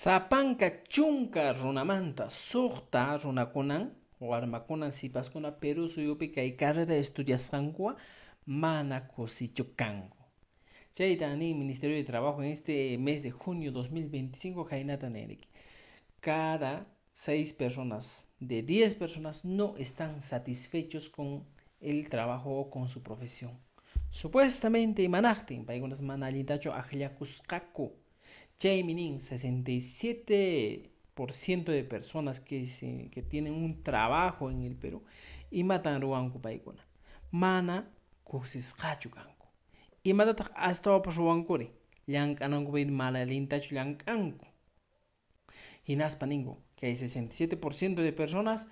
Sapanka chunka runamanta suqta runakunan warmakunan sipaskuna Perú suyupi kay carrera estudiasqankuwa mana kusichu kanku. Chayta nin Ministerio de Trabajo en este mes de junio 2025 kaynata ninki. Cada 6 personas de 10 personas no están satisfechos con el trabajo o con su profesión. Supuestamente manaktin paikunas mana allintachu aklakusqaku. Chayminin 67% de personas que tienen un trabajo en el Perú y matan ruanku paikuna. Mana kusisqachu kanku. Y matatak hasta wapas ruankuri. Llankananku vid mana lintachu llankanku. Hinaspa ningu que hay 67% de personas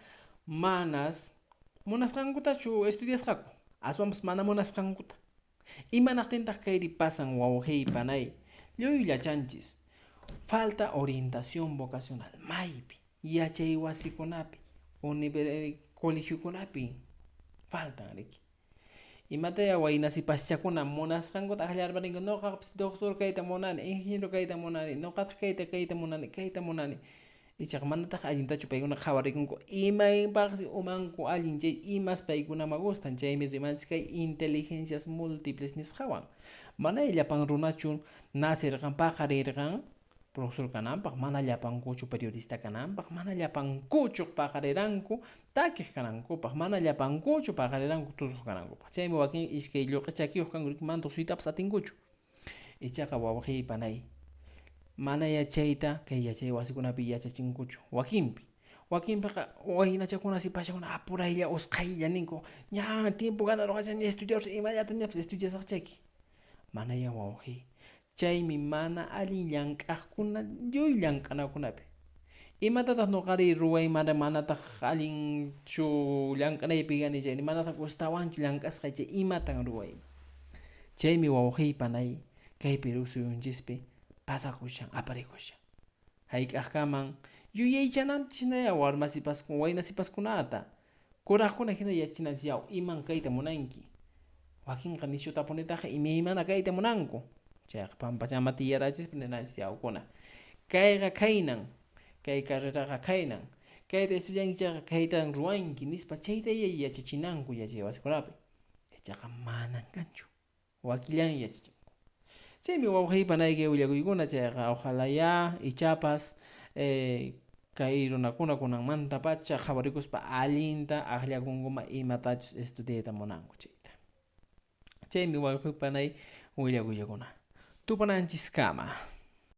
manas munasqankutachu estudiasqaku. Aswampas mana munasqankuta. Y manaqtintak kayri pasan wawqi panay. Lluyllachanchis. Falta orientación vocacional. Maypi, yachay wasikunapi, colegiokunapi, faltan riki. Imata ya waynasi paschakuna munasqankuta aqllarparinku noqapas doctor kayta munani, ingeniero kayta munani, noqata kayta munani. Ichaqa manataq allintachu paykuna qhawarrikunku imaypaqsi umanku allin chay imas paykunama gustan chaymi rimanchik kay inteligencias múltiples nisqawan. Mana llapan runachu nacerqan paqarirqan profesor kananpaq, mana llapankuchu periodista kananpaq, mana llapankuchu paqariranku takiq kanankupaq, mana llapankuchu paqariranku tusuq kanankupaq. Chaymi wakin iskay lluq'i chakiyuq kanku mantuq suytapas atinkuchu. Ichaqa wawqi panay mana yachayta kay yachay wasikunapi yachachinkuchu wakinpi. Wakinpiqa waynachakuna sipashakuna apuraylla usqaylla ninku ña tiempo ganaruqachá estudiar imallatanñapas estudiasaqchayki. Mana ya wawqi. Chaymi mana allin llank'aqkuna lluy llank'anakunapi. Imatataq nuqari ruway manataq allin shu llank'anaypi kani chayni manataq gustawanchu llank'asqa chay imatan ruway. Chaymi wawqi panay kay Perú suyunchispi pasakushan aparikushan. Hayk'aqkaman yuyaychananchikña warmasipaskun waynasipaskunata. Kuraqkuna hina yachinanchis yaw iman kayta munanki. Wakinqa nishu tapunitaqa imaymana kayta munanku. Chayqa pampachama tiyarachis ninanchis yawkuna. Kayqa kaynan, kay carreraqa kaynan, kayta estudiankichaqa kaytan ruwanki nispa chayta yachachinanku yachay wasikunapi. Ichaqa manan kanchu. Wakillan yachachinku. Chaymi wawqi panayki willakuykuna chayqa ojalá ya ichapas kay runakuna kunanmanta pacha qhawarikuspa allinta aqllakunkuma imatachus estudiayta munanku chayta. Chaymi wawqi panay willakuyakuna. Tupananchis kama.